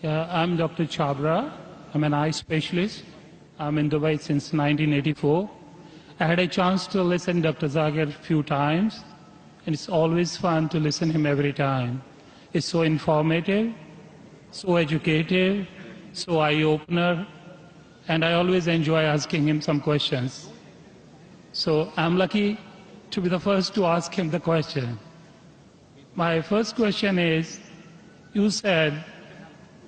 Yeah, I'm Dr. Chabra. I'm an eye specialist. I'm in Dubai since 1984. I had a chance to listen to Dr. Zakir a few times, and it's always fun to listen to him every time. It's so informative, so educative, so eye-opener, and I always enjoy asking him some questions. So I'm lucky to be the first to ask him the question. My first question is, you said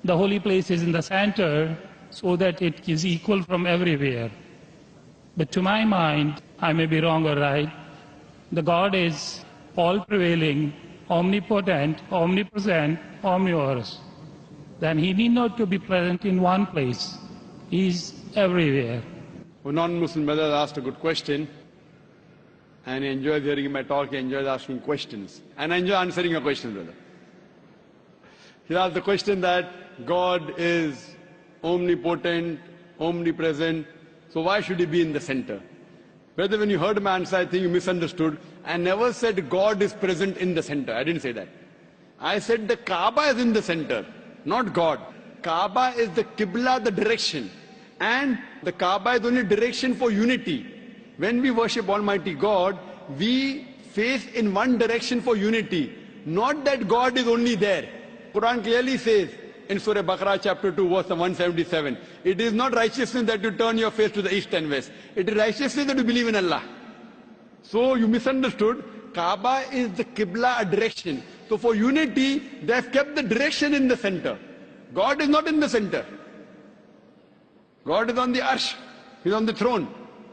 the holy place is in the center so that it is equal from everywhere. But to my mind, I may be wrong or right, the God is all-prevailing, omnipotent, omnipresent, omnivorous. Then he need not to be present in one place. He is everywhere. A non-Muslim brother asked a good question, and he enjoys hearing my talk, he enjoys asking questions. And I enjoy answering your question, brother. He asked the question that God is omnipotent, omnipresent, so why should he be in the center? Brother, when you heard my answer, I think you misunderstood. I never said God is present in the center. I didn't say that. I said the Kaaba is in the center, not God. Kaaba is the Qibla, the direction. And the Kaaba is only direction for unity. When we worship Almighty God, we face in one direction for unity. Not that God is only there. Quran clearly says in Surah Baqarah chapter 2 verse 177, it is not righteousness that you turn your face to the east and west. It is righteousness that you believe in Allah. So you misunderstood. Kaaba is the Qibla, a direction. So for unity, they have kept the direction in the center. God is not in the center. God is on the arsh. He is on the throne.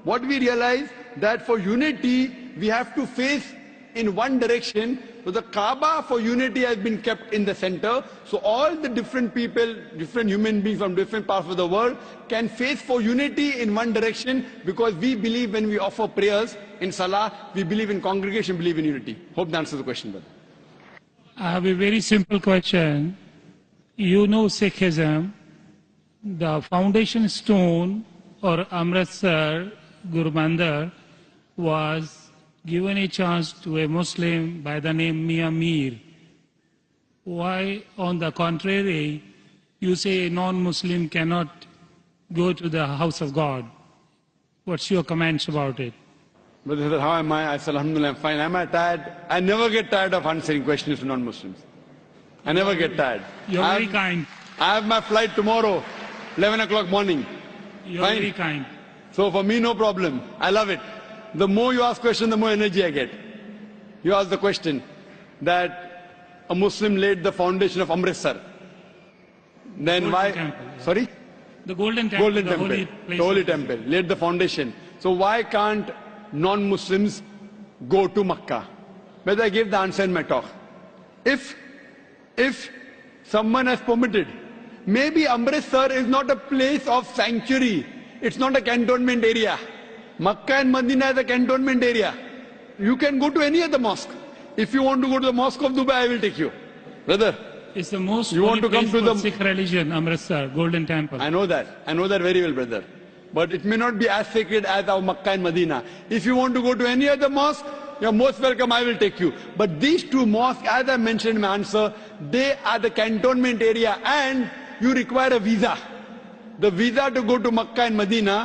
What we realize that for unity, we have to face in one direction. So the Kaaba for unity has been kept in the center. So all the different people, different human beings from different parts of the world can face for unity in one direction, because we believe when we offer prayers in Salah, we believe in congregation, believe in unity. Hope that answers the question, brother. I have a very simple question. You know Sikhism, the foundation stone or Amritsar Guru Mandir was given a chance to a Muslim by the name Mia Mir. Why, on the contrary, you say a non-Muslim cannot go to the house of God? What's your comments about it? Brother, how am I? I said, Alhamdulillah, I'm fine. Am I tired? I never get tired of answering questions to non-Muslims. I never get tired. You're very kind. I have my flight tomorrow, 11 o'clock morning. You're Fine. very kind. So for me, no problem. I love it. The more you ask questions, the more energy I get. You ask the question that a Muslim laid the foundation of Amritsar. Then Golden why? Temple. Sorry? The Golden Temple. Golden the Temple. Holy place The Holy of- Temple. Laid the foundation. So why can't non-Muslims go to Makkah? Whether I gave the answer in my talk. If someone has permitted, maybe Amritsar is not a place of sanctuary. It's not a cantonment area. Makkah and Medina is a cantonment area. You can go to any other mosque. If you want to go to the mosque of Dubai, I will take you. Brother, It's the most You want holy to come place to for the- Sikh religion, Amritsar, Golden Temple. I know that. I know that very well, brother. But it may not be as sacred as our Makkah and Medina. If you want to go to any other mosque, you're most welcome, I will take you. But these two mosques, as I mentioned in my answer, they are the cantonment area, and you require a visa. The visa to go to Makkah and Medina,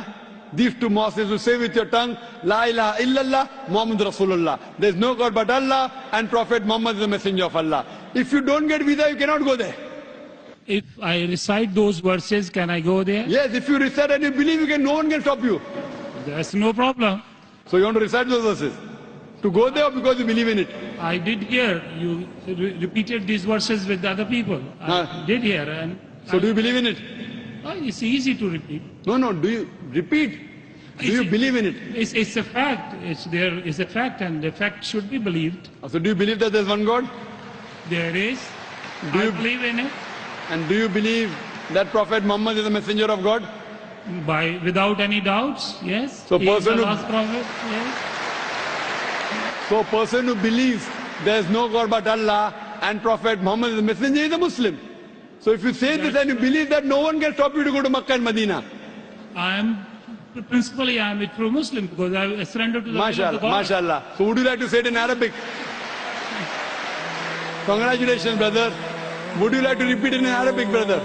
these two mosques, is to say with your tongue, La ilaha illallah, Muhammad Rasulullah. There is no God but Allah, and Prophet Muhammad is the messenger of Allah. If you don't get visa, you cannot go there. If I recite those verses, can I go there? Yes, if you recite and you believe, no one can stop you. There's no problem. So you want to recite those verses? To go there or because you believe in it? I did hear you repeated these verses with other people. I did hear, and So do you believe in it? it's easy to repeat. No, do you repeat? Do you believe in it? It's a fact. It's a fact, and the fact should be believed. So do you believe that there's one God? There is. Do I you- believe in it. And do you believe that Prophet Muhammad is the messenger of God? Without any doubts, yes. So He is the person who- last prophet, yes. So a person who believes there's no God but Allah and Prophet Muhammad is the messenger is a Muslim. So if you say this and you believe that, no one can stop you to go to Makkah and Medina. Principally, I am a true Muslim because I surrendered to the will of the MashaAllah, God. MashaAllah. So would you like to say it in Arabic? Congratulations, brother. Would you like to repeat it in Arabic, brother?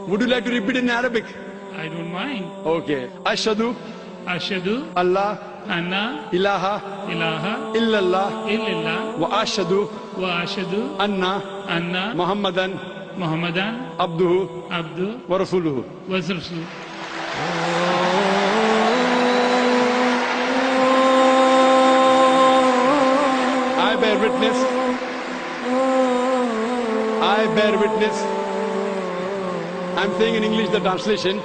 Would you like to repeat in Arabic? I don't mind. Okay. Ashhadu Ashhadu Allah anna ilaha ilaha illallah illallah wa ashhadu wa ashhadu anna anna Muhammadan Muhammadan abduhu abdu wa rasuluhu. wa rasul. I bear witness. I bear witness. I'm saying in English the translation.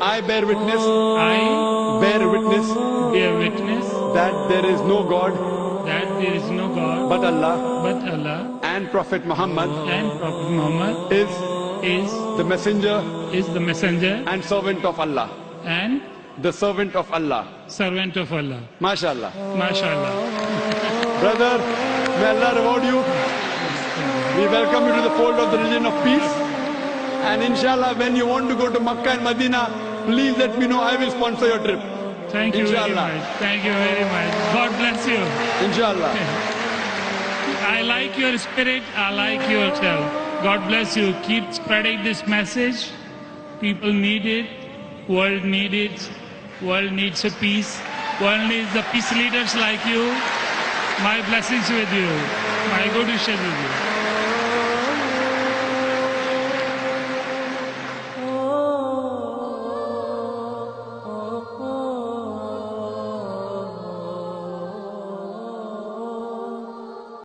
I bear witness. I Bear witness bear witness that there is no God that there is no God but Allah but Allah, and Prophet Muhammad and Prophet Muhammad is is the messenger the messenger and servant of Allah. and The servant of Allah. servant of Allah. MashaAllah. MashaAllah. Brother, may Allah reward you. We welcome you to the fold of the religion of peace. And inshallah, when you want to go to Makkah and Medina, please let me know. I will sponsor your trip. Thank you very Inshallah. much. Thank you very much. God bless you. Inshallah. I like your spirit. I like yourself. God bless you. Keep spreading this message. People need it. World needs it. World needs a peace. World needs the peace leaders like you. My blessings with you. My good wishes with you.